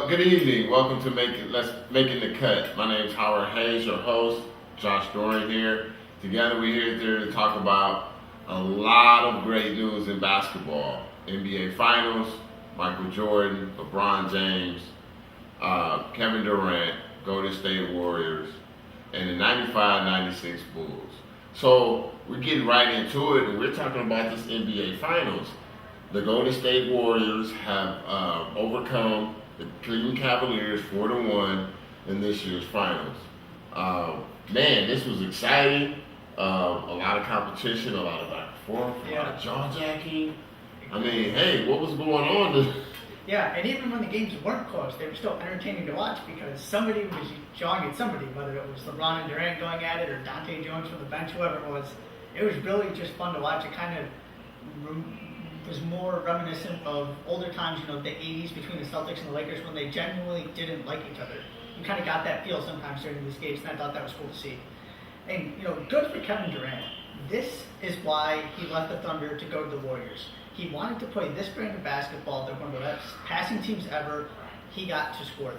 Good evening. Welcome to Making the Cut. My name is Howard Hayes, your host. Josh Doran here. Together we're here to talk about a lot of great news in basketball. NBA Finals, Michael Jordan, LeBron James, Kevin Durant, Golden State Warriors, and the 95-96 Bulls. So we're getting right into it, and we're talking about this NBA Finals. The Golden State Warriors have overcome the Cleveland Cavaliers 4-1 in this year's finals. Man, this was exciting. A lot of competition, a lot of back and forth, a lot of jaw jacking. I mean, hey, what was going on? Yeah, and even when the games weren't close, they were still entertaining to watch because somebody was jawing at somebody, whether it was LeBron and Durant going at it or Dante Jones from the bench, whoever it was. It was really just fun to watch. It kind of was more reminiscent of older times, the 80s between the Celtics and the Lakers when they genuinely didn't like each other. You kind of got that feel sometimes during these games, and I thought that was cool to see. And, good for Kevin Durant. This is why he left the Thunder to go to the Warriors. He wanted to play this brand of basketball. They're one of the best passing teams ever. He got to score,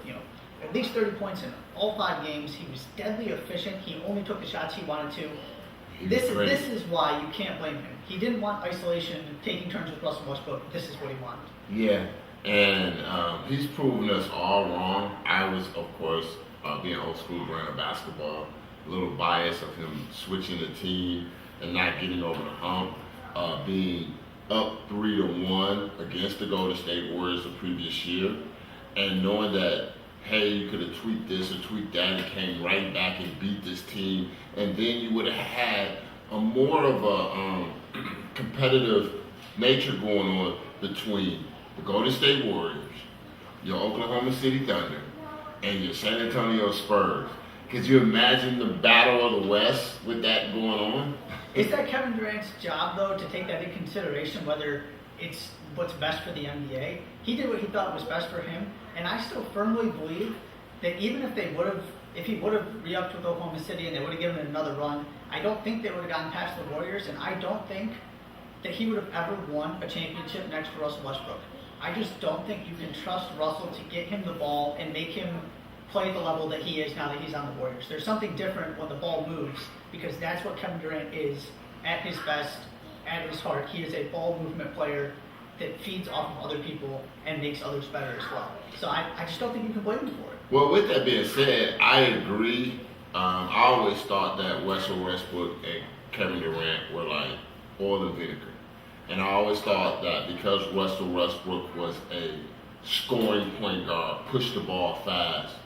at least 30 points in all 5 games. He was deadly efficient. He only took the shots he wanted to. This is why you can't blame him. He didn't want isolation, taking turns with Russell Westbrook. This is what he wanted. Yeah, and he's proven us all wrong. I was, of course, being old school brand of basketball, a little biased of him switching the team and not getting over the hump, being up 3-1 against the Golden State Warriors the previous year, and knowing that, hey, you could have tweaked this or tweaked that and came right back and beat this team, and then you would have had a more of a competitive nature going on between the Golden State Warriors, your Oklahoma City Thunder, and your San Antonio Spurs. Could you imagine the battle of the West with that going on? Is that Kevin Durant's job, though, to take that into consideration, whether it's what's best for the NBA? He did what he thought was best for him, and I still firmly believe that even if he would have re-upped with Oklahoma City and they would have given it another run, I don't think they would have gotten past the Warriors, and I don't think that he would have ever won a championship next to Russell Westbrook. I just don't think you can trust Russell to get him the ball and make him play at the level that he is now that he's on the Warriors. There's something different when the ball moves, because that's what Kevin Durant is at his best, at his heart. He is a ball movement player that feeds off of other people and makes others better as well. So I just don't think you can blame him for it. Well, with that being said, I agree. I always thought that Russell Westbrook and Kevin Durant were like oil and vinegar. And I always thought that because Russell Westbrook was a scoring point guard, push the ball fast,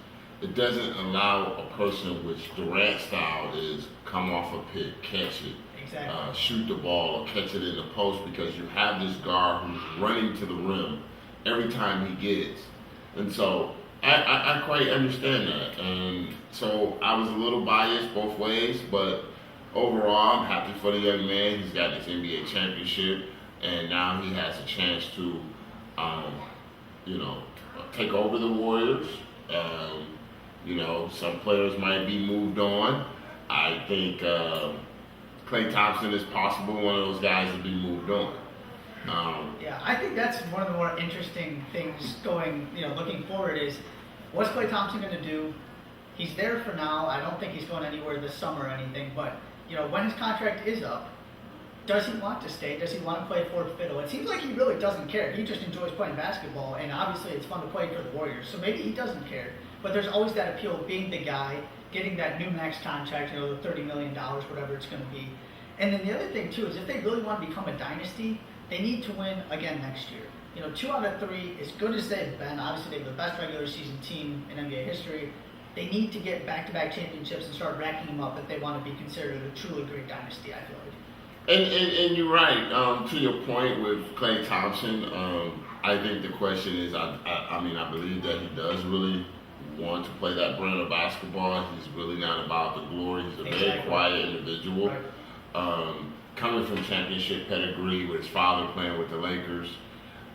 it doesn't allow a person which Durant's style is come off a pick, catch it, exactly. Shoot the ball or catch it in the post, because you have this guard who's running to the rim every time he gets. And so I quite understand that. And so I was a little biased both ways, but overall I'm happy for the young man. He's got his NBA championship, and now he has a chance to, take over the Warriors. Some players might be moved on. I think Klay Thompson is possible one of those guys to be moved on. Yeah, I think that's one of the more interesting things looking forward is, what's Klay Thompson going to do? He's there for now. I don't think he's going anywhere this summer or anything, but, when his contract is up, does he want to stay? Does he want to play fourth fiddle? It seems like he really doesn't care. He just enjoys playing basketball, and obviously it's fun to play for the Warriors, so maybe he doesn't care. But there's always that appeal of being the guy, getting that new max contract, the $30 million, whatever it's going to be. And then the other thing, too, is if they really want to become a dynasty, they need to win again next year. 2 out of 3, as good as they've been, obviously they're the best regular season team in NBA history, they need to get back-to-back championships and start racking them up if they want to be considered a truly great dynasty, I feel like. And you're right. To your point with Klay Thompson, I think the question is, I believe that he does really want to play that brand of basketball. He's really not about the glory. He's a very quiet individual. Right. Coming from championship pedigree with his father playing with the Lakers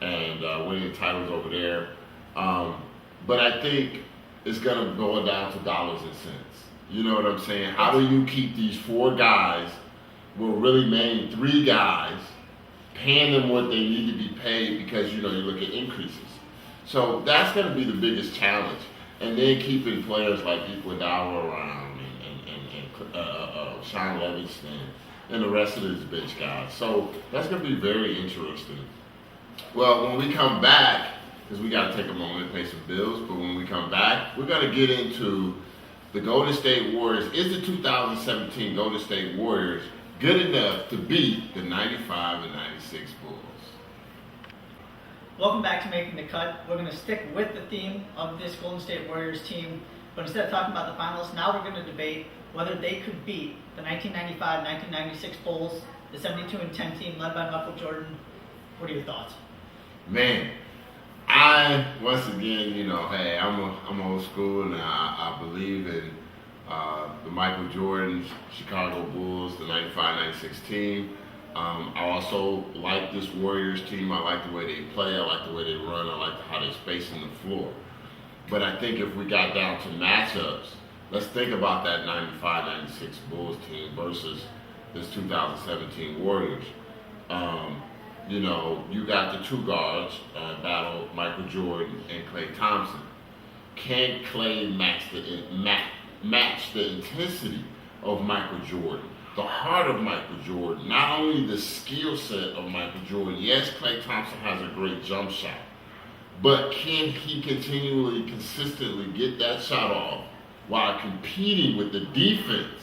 and winning titles over there. But I think it's going to go down to dollars and cents. You know what I'm saying? How do you keep these 4 guys, well, really mainly 3 guys, paying them what they need to be paid, because, you look at increases. So that's going to be the biggest challenge. And then keeping players like Iguodala around and Sean Livingston and the rest of these bench guys. So that's going to be very interesting. Well, when we come back, because we got to take a moment and pay some bills, but when we come back, we're going to get into the Golden State Warriors. Is the 2017 Golden State Warriors good enough to beat the 95 and 96 Bulls? Welcome back to Making the Cut. We're going to stick with the theme of this Golden State Warriors team, but instead of talking about the finals, now we're going to debate whether they could beat the 1995-1996 Bulls, the 72-10 team led by Michael Jordan. What are your thoughts? Man, once again, hey, I'm old school, and I believe in the Michael Jordan Chicago Bulls, the 95-96 team. I also like this Warriors team. I like the way they play. I like the way they run. I like how they're spacing the floor. But I think if we got down to matchups, let's think about that 95-96 Bulls team versus this 2017 Warriors. You got the two guards battle, Michael Jordan and Klay Thompson. Can Klay match the intensity of Michael Jordan? The heart of Michael Jordan, not only the skill set of Michael Jordan. Yes, Klay Thompson has a great jump shot, but can he continually, consistently get that shot off while competing with the defense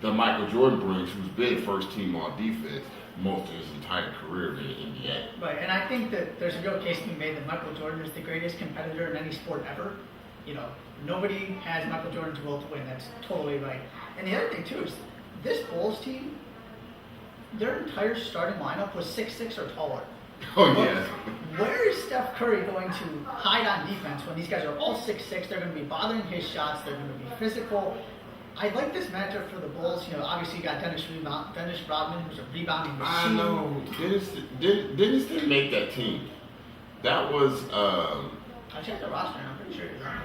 that Michael Jordan brings, who's been first team all defense most of his entire career in the NBA? Right, and I think that there's a real case to be made that Michael Jordan is the greatest competitor in any sport ever. Nobody has Michael Jordan's will to win. That's totally right. And the other thing too is this Bulls team, their entire starting lineup was 6'6" or taller. Oh, yeah. Where is Steph Curry going to hide on defense when these guys are all 6'6"? They're going to be bothering his shots. They're going to be physical. I like this matchup for the Bulls. Obviously you got Dennis Rodman, who's a rebounding machine. I know. Dennis didn't make that team. That was. I checked the roster, and I'm pretty sure he's on it.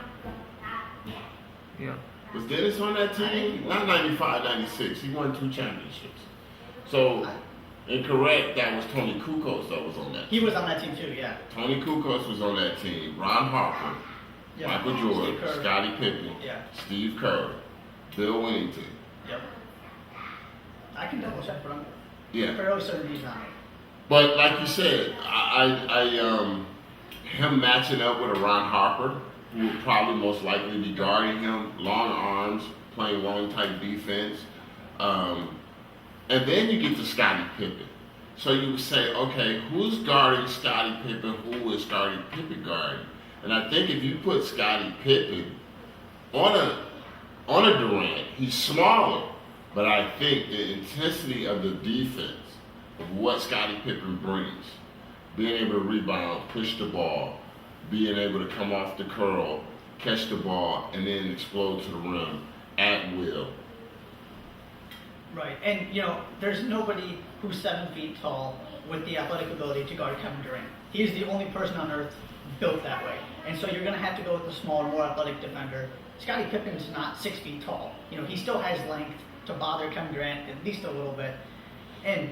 Yeah. Was Dennis on that team? Not 95, 96. He won 2 championships. So, incorrect, that was Tony Kukoc that was on that team. He was on that team too, yeah. Tony Kukoc was on that team. Ron Harper, Yeah. Michael Jordan, Scottie Pippen, Yeah. Steve Kerr, Bill Wennington. Yep. I can double check, but I'm Yeah. fairly certain he's on it. But like you said, him matching up with a Ron Harper, who will probably most likely be guarding him, long arms, playing long type defense. And then you get to Scottie Pippen. So you would say, okay, who's guarding Scottie Pippen? Who is Scottie Pippen guarding? And I think if you put Scottie Pippen on a Durant, he's smaller, but I think the intensity of the defense of what Scottie Pippen brings, being able to rebound, push the ball, being able to come off the curl, catch the ball, and then explode to the rim at will. Right, and there's nobody who's 7 feet tall with the athletic ability to guard Kevin Durant. He is the only person on earth built that way. And so you're going to have to go with the smaller, more athletic defender. Scottie Pippen's not 6 feet tall. He still has length to bother Kevin Durant at least a little bit. And,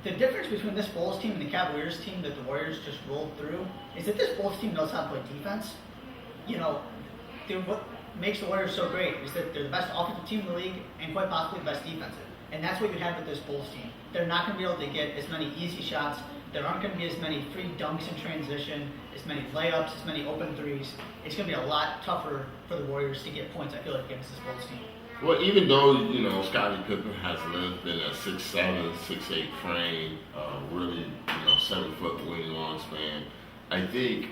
the difference between this Bulls team and the Cavaliers team that the Warriors just rolled through is that this Bulls team knows how to play defense. What makes the Warriors so great is that they're the best offensive team in the league and quite possibly the best defensive. And that's what you have with this Bulls team. They're not going to be able to get as many easy shots. There aren't going to be as many free dunks in transition, as many layups, as many open threes. It's going to be a lot tougher for the Warriors to get points, I feel like, against this Bulls team. Well, even though, Scottie Pippen has lived in a 6'7", 6'8" frame, really, 7-foot wingspan, I think,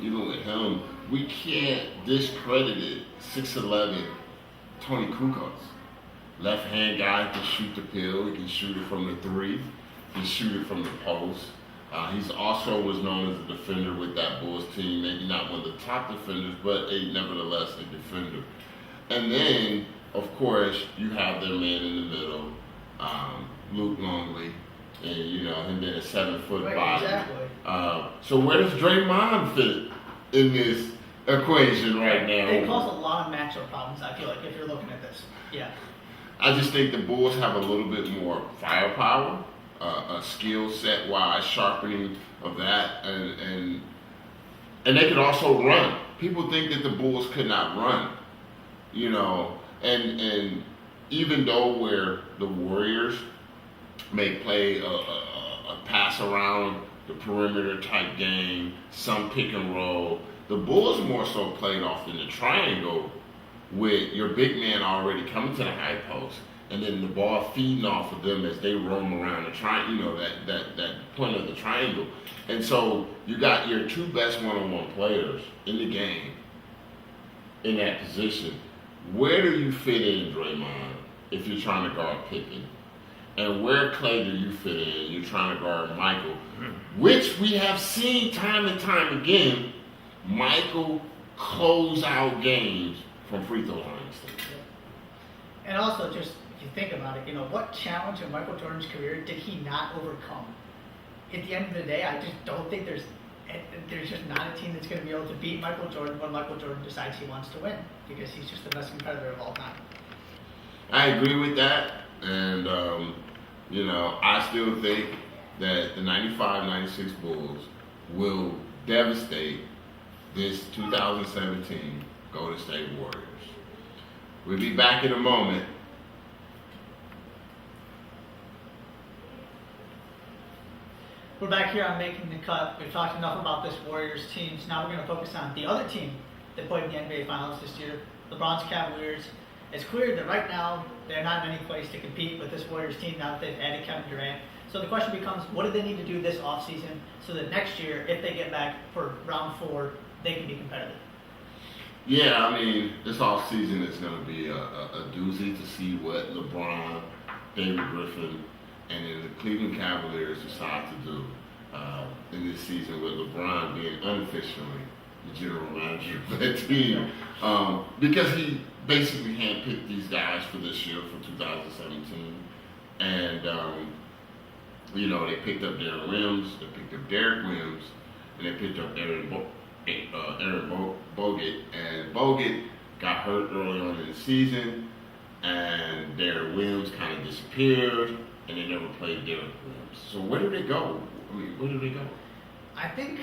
even with him, we can't discredit it. 6'11", Tony Kukoc. Left-hand guy can shoot the pill, he can shoot it from the 3, he can shoot it from the post. He's also was known as a defender with that Bulls team, maybe not one of the top defenders, but nevertheless a defender. And then, of course, you have their man in the middle, Luke Longley, and him being a 7-foot body. Exactly. So where does Draymond fit in this equation right now? They cause a lot of matchup problems, I feel like, if you're looking at this. Yeah. I just think the Bulls have a little bit more firepower, a skill set wise sharpening of that, and And they could also run. People think that the Bulls could not run, and even though where the Warriors may play a pass around the perimeter type game, some pick and roll, the Bulls more so played off in the triangle with your big man already coming to the high post, and then the ball feeding off of them as they roam around the triangle, that point of the triangle. And so you got your two best one-on-one players in the game in that position. Where do you fit in, Draymond, if you're trying to guard Pippen? And where, Clay, do you fit in? You're trying to guard Michael, which we have seen time and time again, Michael close out games from free throw lines. And also, just if you think about it, what challenge in Michael Jordan's career did he not overcome? At the end of the day, I just don't think there's just not a team that's going to be able to beat Michael Jordan when Michael Jordan decides he wants to win, because he's just the best competitor of all time. I agree with that, and I still think that the 95-96 Bulls will devastate this 2017 Golden State Warriors. We'll be back in a moment. We're back here on Making the Cut. We've talked enough about this Warriors team, so now we're going to focus on the other team that played in the NBA Finals this year, LeBron's Cavaliers. It's clear that right now they're not in any place to compete with this Warriors team now that they've added Kevin Durant. So the question becomes, what do they need to do this offseason so that next year, if they get back for round 4, they can be competitive? Yeah, I mean, this offseason is going to be a doozy to see what LeBron, David Griffin, and then the Cleveland Cavaliers decide to do in this season, with LeBron being unofficially the general manager for that team, because he basically handpicked these guys for this year, for 2017, and they picked up Darren Williams, they picked up Derek Williams, and they picked up Aaron Bogut, and Bogut got hurt early on in the season, and Darren Williams kind of disappeared, and they never played Derek Williams. So where do they go? I mean, where do they go? I think,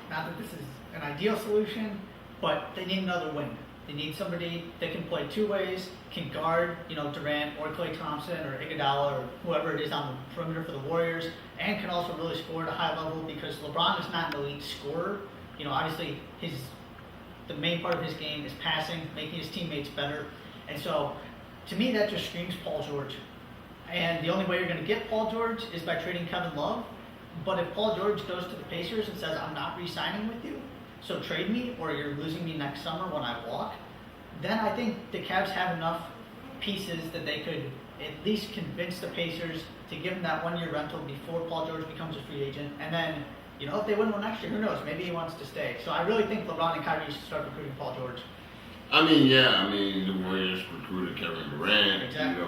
not that this is an ideal solution, but they need another wing. They need somebody that can play two ways, can guard, Durant or Klay Thompson or Iguodala or whoever it is on the perimeter for the Warriors, and can also really score at a high level, because LeBron is not an elite scorer. Obviously the main part of his game is passing, making his teammates better. And so, to me, that just screams Paul George. And the only way you're going to get Paul George is by trading Kevin Love. But if Paul George goes to the Pacers and says, I'm not re-signing with you, so trade me, or you're losing me next summer when I walk, then I think the Cavs have enough pieces that they could at least convince the Pacers to give him that 1-year rental before Paul George becomes a free agent. And then, if they win one next year, who knows? Maybe he wants to stay. So I really think LeBron and Kyrie should start recruiting Paul George. The Warriors recruited Kevin Durant, Exactly.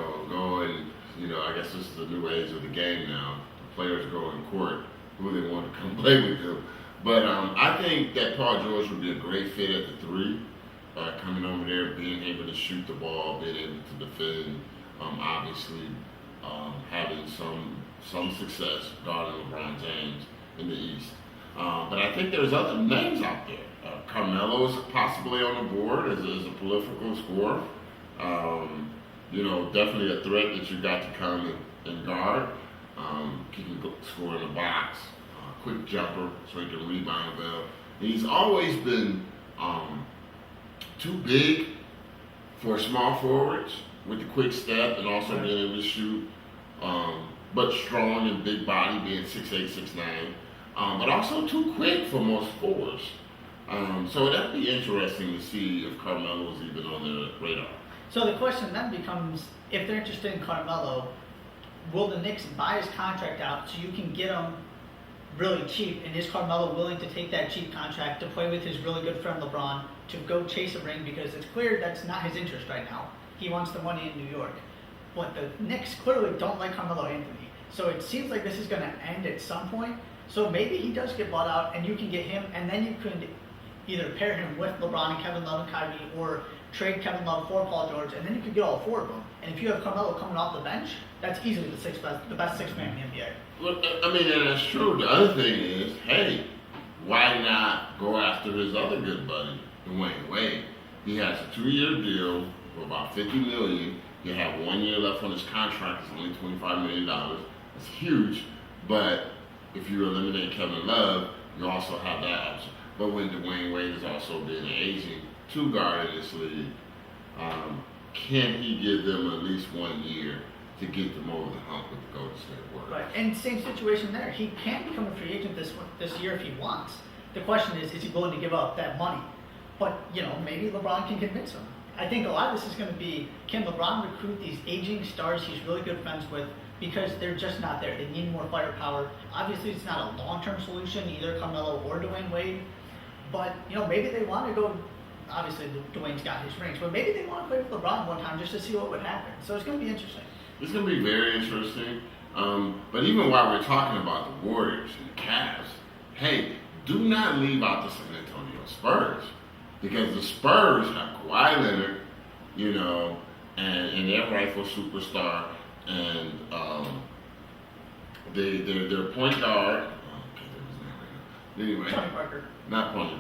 I guess this is the new age of the game now. The players go in court who they want to come play with them. But I think that Paul George would be a great fit at the 3, coming over there, being able to shoot the ball, being able to defend, obviously having some success guarding LeBron James in the East. But I think there's other names out there. Carmelo is possibly on the board as a prolifical scorer. Definitely a threat that you got to come and guard. He can score in the box, quick jumper, so he can rebound well. And he's always been too big for small forwards with the quick step and also being able to shoot, but strong and big body, being 6'8", 6'9", but also too quick for most forwards. So that'd be interesting to see if Carmelo's even on their radar. So the question then becomes, if they're interested in Carmelo, will the Knicks buy his contract out so you can get him really cheap? And is Carmelo willing to take that cheap contract to play with his really good friend LeBron to go chase a ring? Because it's clear that's not his interest right now. He wants the money in New York. But the Knicks clearly don't like Carmelo Anthony. So it seems like this is going to end at some point. So maybe he does get bought out and you can get him, and then you could either pair him with LeBron and Kevin Love and Kyrie, or trade Kevin Love for Paul George, and then you could get all 4 of them. And if you have Carmelo coming off the bench, that's easily the best 6 man in the NBA. Look, and that's true. The other thing is, hey, why not go after his other good buddy, Dwayne Wade? He has a 2-year deal for about $50 million. You have 1 year left on his contract. It's only $25 million. It's huge, but if you eliminate Kevin Love, you also have that option. But when Dwayne Wade has also been an aging two-guard in this league, can he give them at least 1 year to get them over the hump with the Golden State Warriors? Right, and same situation there. He can become a free agent this year if he wants. The question is he willing to give up that money? But, maybe LeBron can convince him. I think a lot of this is going to be, can LeBron recruit these aging stars he's really good friends with, because they're just not there. They need more firepower. Obviously, it's not a long-term solution, either Carmelo or Dwayne Wade. But, maybe they want to go, obviously Dwayne's got his rings, but maybe they want to play with LeBron one time just to see what would happen. So it's going to be interesting. It's going to be very interesting. But even while we're talking about the Warriors and the Cavs, hey, do not leave out the San Antonio Spurs. Because the Spurs have Kawhi Leonard, and their rightful superstar, and their point guard. Oh, I can't think of his name right now. Anyway, Tony Parker. Not Tony.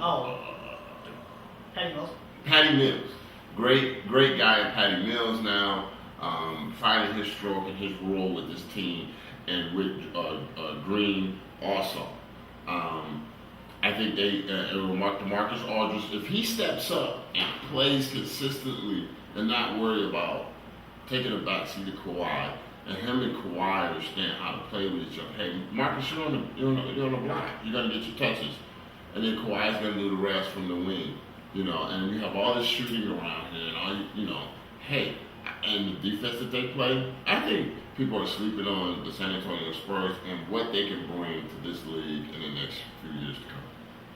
Patty Mills. Patty Mills, great guy, Patty Mills now, finding his stroke and his role with this team, and with Green also. I think DeMarcus Aldridge, if he steps up and plays consistently and not worry about taking a backseat to Kawhi, and him and Kawhi understand how to play with each other. Hey, Marcus, you're on the block. You're gonna get your touches, and then Kawhi's gonna do the rest from the wing. And you have all this shooting around here, and all hey, and the defense that they play. I think people are sleeping on the San Antonio Spurs and what they can bring to this league in the next few years to come.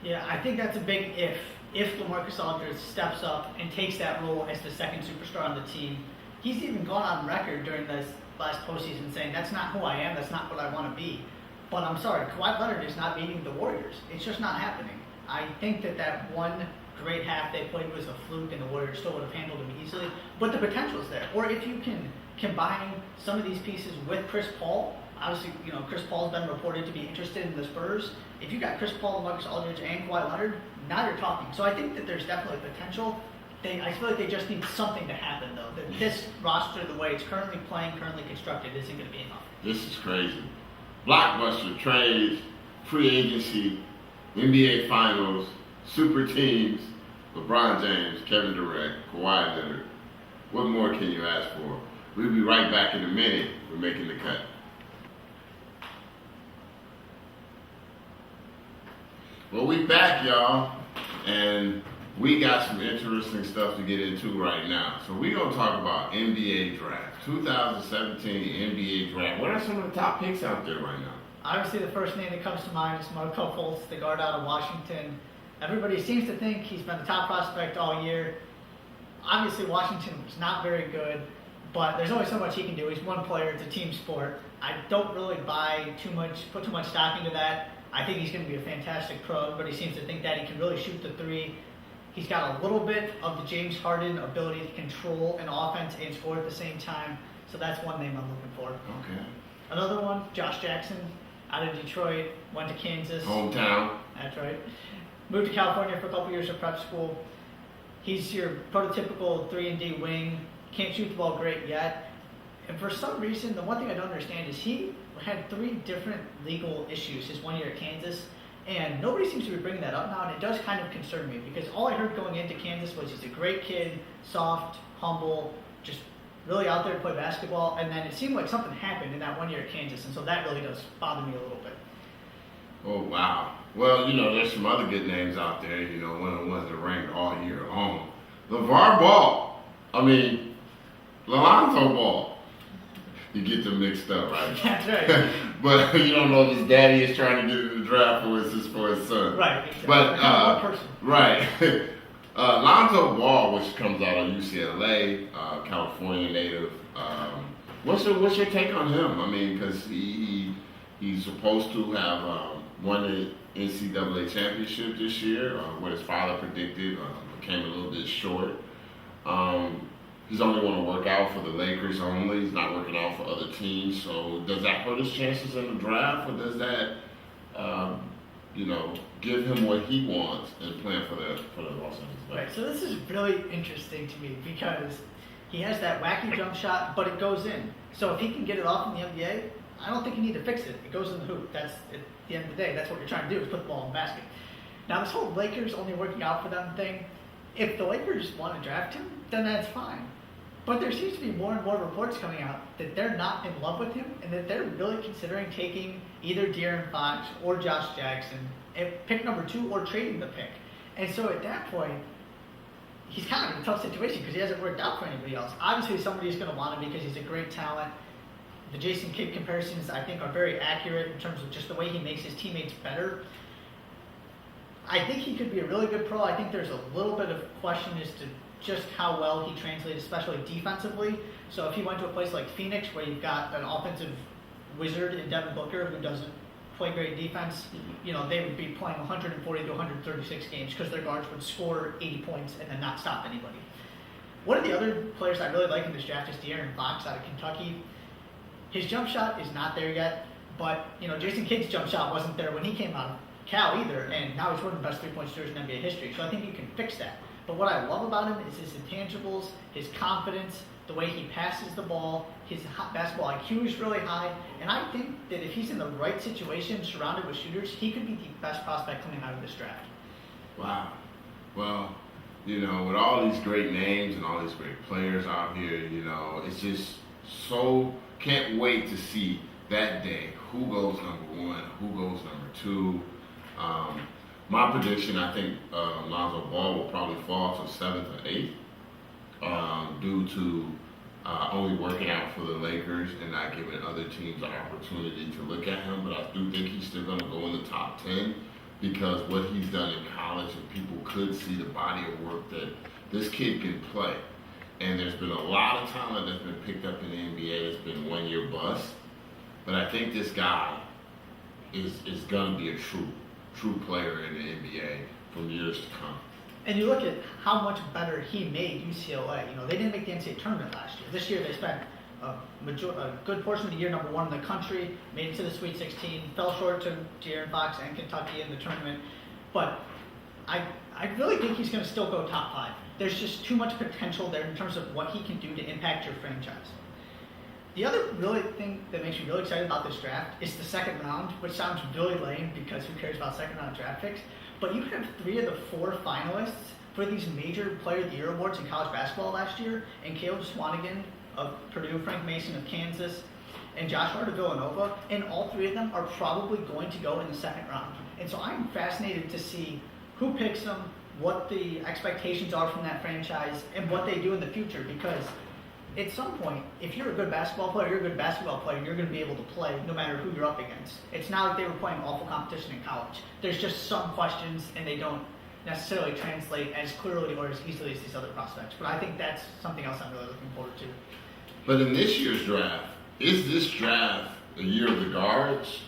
Yeah, I think that's a big if. If LaMarcus Aldridge steps up and takes that role as the second superstar on the team, he's even gone on record during this last postseason saying, that's not who I am, that's not what I want to be. But I'm sorry, Kawhi Leonard is not beating the Warriors. It's just not happening. I think that one great half they played was a fluke and the Warriors still would have handled them easily. But the potential is there. Or if you can combine some of these pieces with Chris Paul, obviously, Chris Paul's been reported to be interested in the Spurs. If you got Chris Paul, Marcus Aldridge, and Kawhi Leonard, now you're talking. So I think that there's definitely potential. I feel like they just need something to happen, though. That this roster, the way it's currently playing, currently constructed, isn't going to be enough. This is crazy. Blockbuster trades, free agency, NBA Finals, super teams, LeBron James, Kevin Durant, Kawhi Leonard. What more can you ask for? We'll be right back in a minute. We're making the cut. Well, we back, y'all, and we got some interesting stuff to get into right now. So we're going to talk about NBA Draft, 2017 NBA Draft. What are some of the top picks out there right now? Obviously, the first name that comes to mind is Markelle Fultz, the guard out of Washington. Everybody seems to think he's been the top prospect all year. Obviously, Washington was not very good, but there's only so much he can do. He's one player. It's a team sport. I don't really put too much stock into that. I think he's going to be a fantastic pro. Everybody seems to think that he can really shoot the three. He's got a little bit of the James Harden ability to control an offense and score at the same time. So that's one name I'm looking for. Okay. Another one, Josh Jackson, out of Detroit, went to Kansas. Hometown. That's right. Moved to California for a couple years of prep school. He's your prototypical 3-and-D wing. Can't shoot the ball great yet. And for some reason, the one thing I don't understand is he had 3 different legal issues his 1 year at Kansas. And nobody seems to be bringing that up now, and it does kind of concern me because all I heard going into Kansas was he's a great kid, soft, humble, just really out there to play basketball. And then it seemed like something happened in that 1 year at Kansas, and so that really does bother me a little bit. Oh, wow. Well, there's some other good names out there, one of the ones that ranked all year long. LeVar Ball. Lonzo Ball. You get them mixed up, right? That's right. But you don't know if his daddy is trying to get in the draft or for his son. Right, exactly. But, one person. Right. Lonzo Ball, which comes out of UCLA, California native. What's your take on him? Because he's supposed to have won the NCAA championship this year, what his father predicted, came a little bit short. He's only going to work out for the Lakers only. He's not working out for other teams. So does that hurt his chances in the draft, or does that give him what he wants and plan for the Los Angeles Right. Lakers. So this is really interesting to me because he has that wacky jump shot, but it goes in. So if he can get it off in the NBA, I don't think you need to fix it. It goes in the hoop. That's at the end of the day. That's what you're trying to do is put the ball in the basket. Now this whole Lakers only working out for them thing. If the Lakers want to draft him, then that's fine. But there seems to be more and more reports coming out that they're not in love with him and that they're really considering taking either De'Aaron Fox or Josh Jackson at pick number 2 or trading the pick. And so at that point, he's kind of in a tough situation because he hasn't worked out for anybody else. Obviously, somebody's going to want him because he's a great talent. The Jason Kidd comparisons, I think, are very accurate in terms of just the way he makes his teammates better. I think he could be a really good pro. I think there's a little bit of question as to just how well he translates, especially defensively. So if he went to a place like Phoenix where you've got an offensive wizard in Devin Booker who doesn't play great defense, they would be playing 140 to 136 games because their guards would score 80 points and then not stop anybody. One of the other players I really like in this draft is De'Aaron Fox out of Kentucky. His jump shot is not there yet, but Jason Kidd's jump shot wasn't there when he came out of Cal either, and now he's one of the best three-point shooters in NBA history. So I think you can fix that. But what I love about him is his intangibles, his confidence, the way he passes the ball, his basketball IQ is really high, and I think that if he's in the right situation, surrounded with shooters, he could be the best prospect coming out of this draft. Wow. Well, with all these great names and all these great players out here, it's just so can't wait to see that day who goes number 1, who goes number 2. My prediction, I think Lonzo Ball will probably fall to 7th or 8th due to only working out for the Lakers and not giving other teams an opportunity to look at him. But I do think he's still going to go in the top 10 because what he's done in college and people could see the body of work that this kid can play. And there's been a lot of talent that's been picked up in the NBA that's been one-year bust. But I think this guy is going to be a true player in the NBA for years to come. And you look at how much better he made UCLA. They didn't make the NCAA tournament last year. This year they spent a good portion of the year number 1 in the country, made it to the Sweet 16, fell short to De'Aaron Fox and Kentucky in the tournament. But I really think he's going to still go top 5. There's just too much potential there in terms of what he can do to impact your franchise. The other really thing that makes me really excited about this draft is the second round, which sounds really lame because who cares about second round draft picks? But you have 3 of the 4 finalists for these major Player of the Year awards in college basketball last year, and Caleb Swanigan of Purdue, Frank Mason of Kansas, and Josh Hart of Villanova, and all 3 of them are probably going to go in the second round. And so I'm fascinated to see who picks them, what the expectations are from that franchise, and what they do in the future, because at some point, if you're a good basketball player, you're going to be able to play no matter who you're up against. It's not like they were playing awful competition in college. There's just some questions, and they don't necessarily translate as clearly or as easily as these other prospects. But I think that's something else I'm really looking forward to. But in this year's draft, is this draft the year of the guards?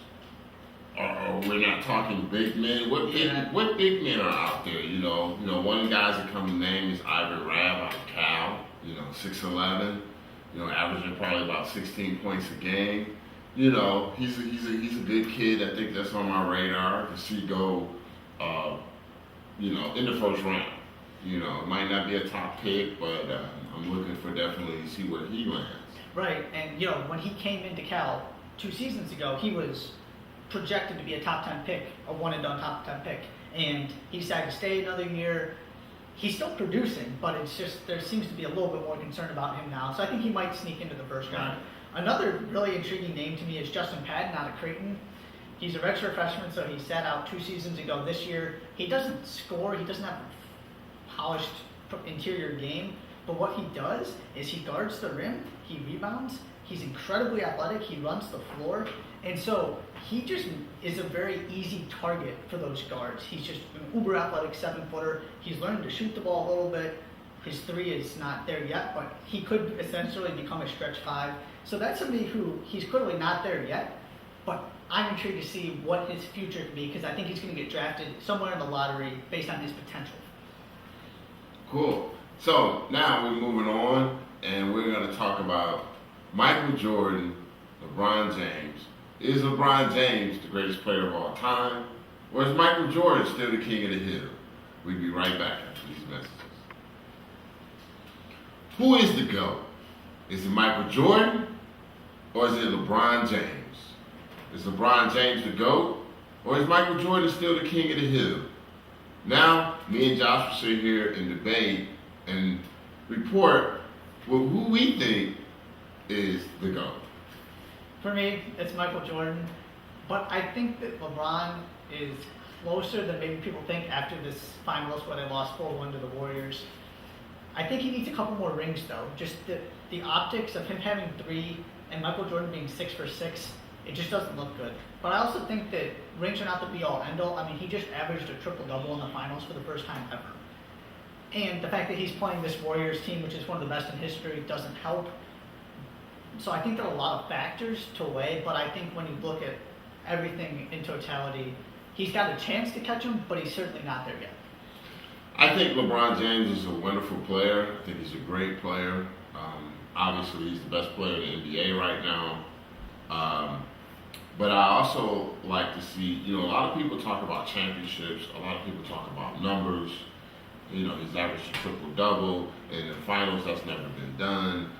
Or we're not talking big men? What big men are out there? One of the guys that come to name is Ivan Rabb out of Cal. 6'11", averaging probably about 16 points a game. He's a good kid. I think that's on my radar to see go, in the first round. It might not be a top pick, but I'm looking for definitely to see where he lands. Right, and when he came into Cal 2 seasons ago, he was projected to be a top 10 pick, a one and done top 10 pick, and he decided to stay another year. He's still producing, but it's just there seems to be a little bit more concern about him now. So I think he might sneak into the first round. Another really intriguing name to me is Justin Patton out of Creighton. He's a redshirt freshman, so he sat out 2 seasons ago. This year, he doesn't score. He doesn't have a polished interior game. But what he does is he guards the rim, he rebounds, he's incredibly athletic, he runs the floor. And so he just is a very easy target for those guards. He's just an uber athletic 7-footer. He's learned to shoot the ball a little bit. His 3 is not there yet, but he could essentially become a stretch 5. So that's somebody who he's clearly not there yet, but I'm intrigued to see what his future could be because I think he's going to get drafted somewhere in the lottery based on his potential. Cool. So now we're moving on, and we're going to talk about Michael Jordan, LeBron James. Is LeBron James the greatest player of all time? Or is Michael Jordan still the king of the hill? We'll be right back after these messages. Who is the GOAT? Is it Michael Jordan or is it LeBron James? Is LeBron James the GOAT or is Michael Jordan still the king of the hill? Now, me and Josh will sit here and debate and report who we think is the GOAT. For me, it's Michael Jordan, but I think that LeBron is closer than maybe people think after this finals where they lost 4-1 to the Warriors. I think he needs a couple more rings though. Just the optics of him having 3 and Michael Jordan being 6 for 6, it just doesn't look good. But I also think that rings are not the be-all, end-all. I mean, he just averaged a triple-double in the finals for the first time ever. And the fact that he's playing this Warriors team, which is one of the best in history, doesn't help. So I think there are a lot of factors to weigh, but I think when you look at everything in totality, he's got a chance to catch him, but he's certainly not there yet. I think LeBron James is a wonderful player. I think he's a great player. Obviously, he's the best player in the NBA right now. But I also like to see, a lot of people talk about championships. A lot of people talk about numbers. He's averaged a triple-double. In the finals, that's never been done.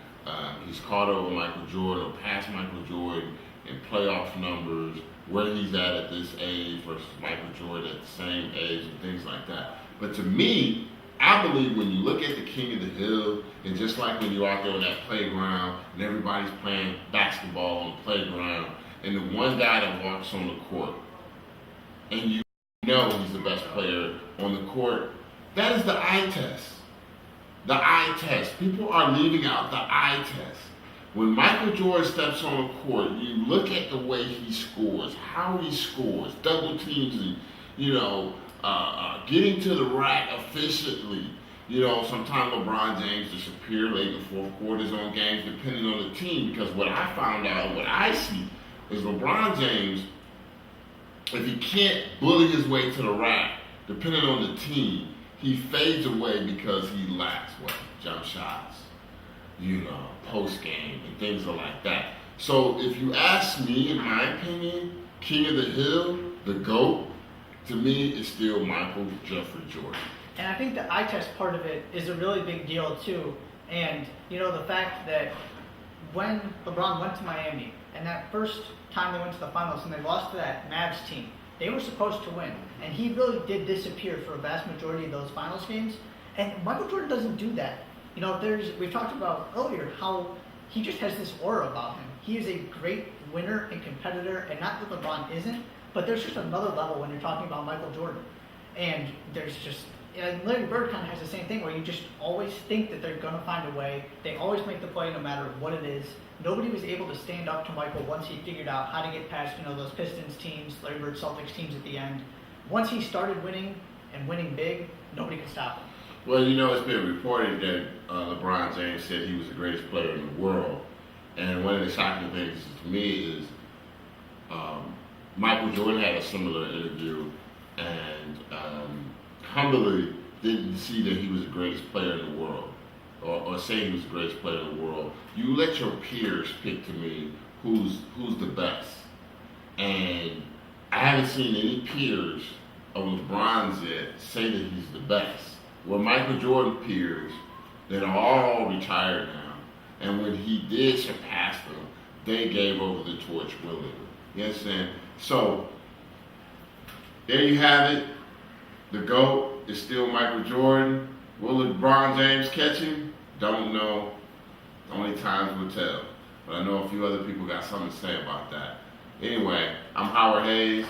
He's caught over Michael Jordan or past Michael Jordan in playoff numbers, where he's at this age versus Michael Jordan at the same age and things like that. But to me, I believe when you look at the king of the hill, and just like when you're out there on that playground and everybody's playing basketball on the playground, and the one guy that walks on the court, and you know he's the best player on the court, that is the eye test. The eye test. People are leaving out the eye test. When Michael Jordan steps on the court, you look at the way he scores, how he scores, double teams, and getting to the rack efficiently. Sometimes LeBron James disappear late in the fourth quarters on games, depending on the team. Because what I found out, what I see, is LeBron James, if he can't bully his way to the rack, depending on the team, he fades away because he lacks jump shots, post game and things like that. So if you ask me, in my opinion, king of the hill, the GOAT, to me, is still Michael Jeffrey Jordan. And I think the eye test part of it is a really big deal too. And the fact that when LeBron went to Miami, and that first time they went to the finals and they lost to that Mavs team, they were supposed to win. And he really did disappear for a vast majority of those finals games. And Michael Jordan doesn't do that. We've talked about earlier how he just has this aura about him. He is a great winner and competitor, and not that LeBron isn't, but there's just another level when you're talking about Michael Jordan. And Larry Bird kind of has the same thing where you just always think that they're going to find a way. They always make the play no matter what it is. Nobody was able to stand up to Michael once he figured out how to get past, those Pistons teams, Larry Bird Celtics teams at the end. Once he started winning and winning big, nobody could stop him. Well, it's been reported that LeBron James said he was the greatest player in the world. And one of the shocking things to me is Michael Jordan had a similar interview and humbly didn't see that he was the greatest player in the world or say he was the greatest player in the world. You let your peers pick to me who's the best. And I haven't seen any peers of LeBron's yet say that he's the best. Well, Michael Jordan peers that are all retired now, and when he did surpass them, they gave over the torch willingly. You understand? So, there you have it. The GOAT is still Michael Jordan. Will LeBron James catch him? Don't know. Only times will tell. But I know a few other people got something to say about that. Anyway, I'm Howard Hayes.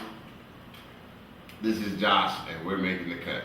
This is Josh, and we're making the cut.